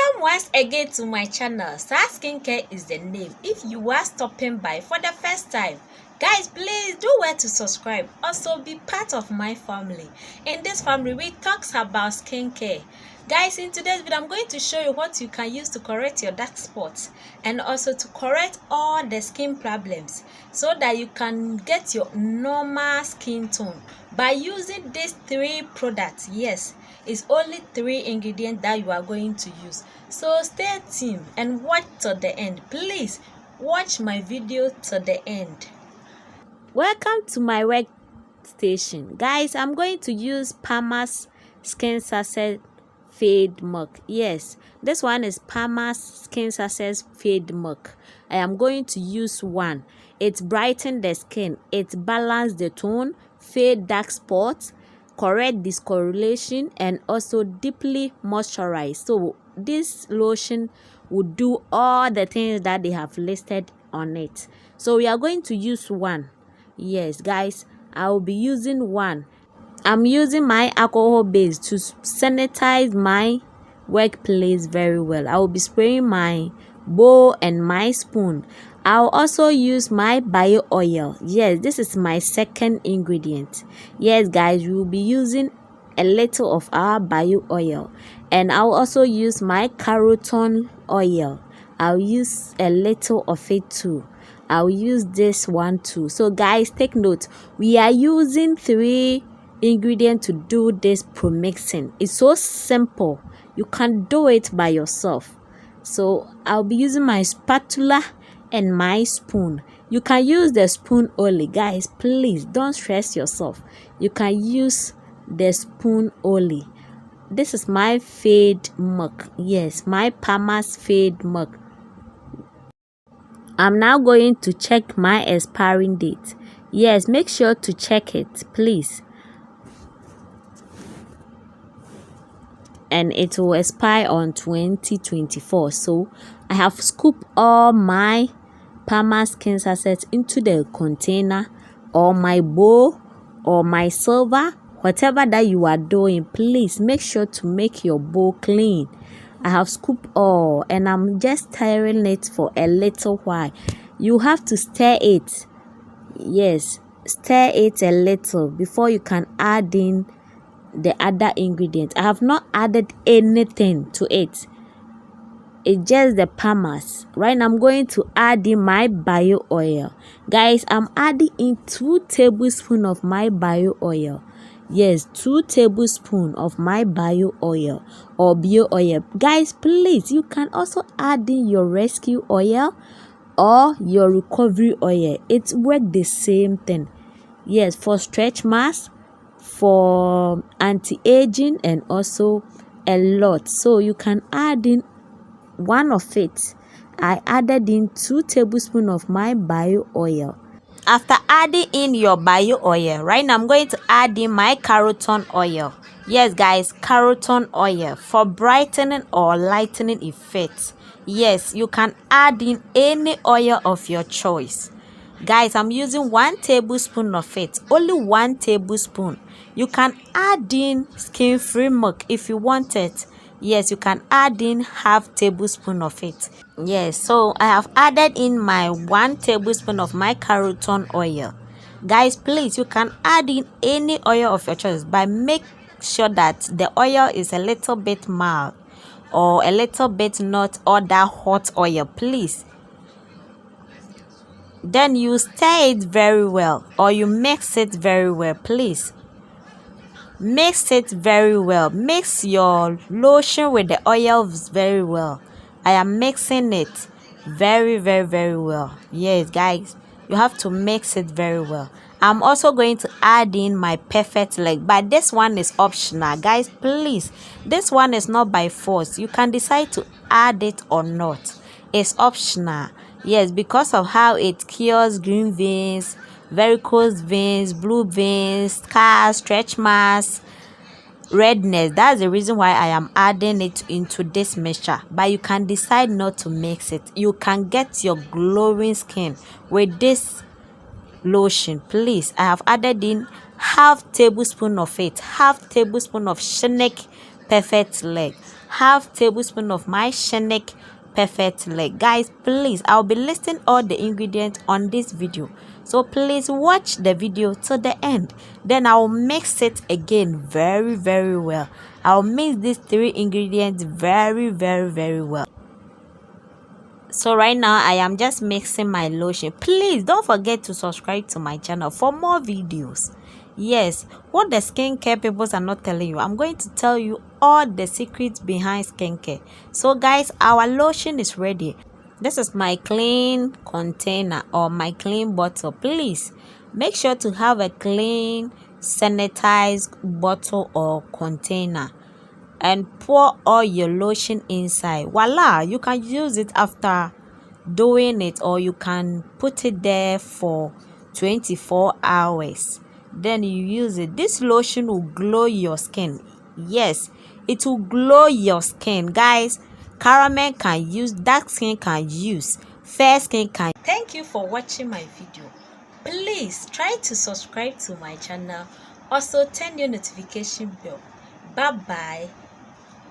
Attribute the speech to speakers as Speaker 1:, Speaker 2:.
Speaker 1: Welcome once again to my channel. Star Skincare is the name. If you are stopping by for the first time, guys, please do well to subscribe. Also be part of my family. In this family, we talk about skincare. Guys, in today's video, I'm going to show you what you can use to correct your dark spots and also to correct all the skin problems so that you can get your normal skin tone by using these 3 products. Yes, it's only 3 ingredients that you are going to use. So stay tuned and watch to the end. Please watch my video to the end. Welcome to my workstation. Guys, I'm going to use Palmer's Skin Success Fade Milk. Yes, this one is Palmer's Skin Success Fade Milk. I am going to use one. It brightens the skin, it balances the tone, fade dark spots, correct discoloration, and also deeply moisturize. So this lotion will do all the things that they have listed on it. So we are going to use one. Yes, guys, I will be using one. I'm using my alcohol base to sanitize my workplace very well. I will be spraying my bowl and my spoon. I'll also use my bio oil. Yes, this is my second ingredient. Yes, guys, we will be using a little of our bio oil, and I'll also use my carrot oil. I'll use a little of it too. I'll use this one too. So guys, take note, we are using 3 ingredients to do this pro-mixing. It's so simple, you can do it by yourself. So I'll be using my spatula and my spoon. You can use the spoon only. Guys, please don't stress yourself, you can use the spoon only. This is my fade milk. Yes, my Palmer's fade milk. I'm now going to check my expiring date. Yes, make sure to check it, please. And it will expire on 2024. So I have scooped all my Palmer's Skin Success into the container or my bowl or my silver, whatever that you are doing. Please make sure to make your bowl clean. I have scooped all and I'm just stirring it for a little while. You have to stir it. Yes, stir it a little before you can add in the other ingredient. I have not added anything to it. It's just the Palmer's. Right now I'm going to add in my bio oil. Guys, I'm adding in 2 tablespoons of my bio oil. Yes, 2 tablespoons of my bio oil or bio oil. Guys, please, you can also add in your rescue oil or your recovery oil. It works the same thing. Yes, for stretch marks, for anti-aging, and also a lot. So you can add in one of it. I added in 2 tablespoons of my bio oil. After adding in your bio oil, right now I'm going to add in my carrot oil. Yes, guys, carrot oil for brightening or lightening effects. Yes, you can add in any oil of your choice. Guys, I'm using 1 tablespoon of it. Only 1 tablespoon. You can add in skin-free milk if you want it. Yes, you can add in half tablespoon of it. Yes, so I have added in my 1 tablespoon of my carrot oil. Guys, please, you can add in any oil of your choice, but make sure that the oil is a little bit mild or a little bit not all that hot oil, please. Then you stir it very well or you mix it very well, please. Mix it very well. Mix your lotion with the oils very well. I am mixing it very well. Yes, guys, you have to mix it very well. I'm also going to add in my perfect leg, but this one is optional. Guys, please, this one is not by force. You can decide to add it or not. It's optional. Yes, because of how it cures green veins, varicose veins, blue veins, scars, stretch marks, redness. That's the reason why I am adding it into this mixture. But you can decide not to mix it. You can get your glowing skin with this lotion. Please, I have added in half tablespoon of it, half tablespoon of Shenick perfect leg. half tablespoon of my Shenek perfect leg. Guys, please, I'll be listing all the ingredients on this video, so please watch the video to the end. Then I'll mix it again very well. I'll mix these 3 ingredients very well. So right now I am just mixing my lotion. Please don't forget to subscribe to my channel for more videos. Yes, what the skincare people are not telling you, I'm going to tell you all the secrets behind skincare. So guys, our lotion is ready. This is my clean container or my clean bottle. Please make sure to have a clean sanitized bottle or container and pour all your lotion inside. Voila, you can use it after doing it, or you can put it there for 24 hours. Then you use it. This lotion will glow your skin. Yes, it will glow your skin. Guys, caramel can use, dark skin can use, fair skin can. Thank you for watching my video. Please try to subscribe to my channel. Also turn your notification bell. Bye bye.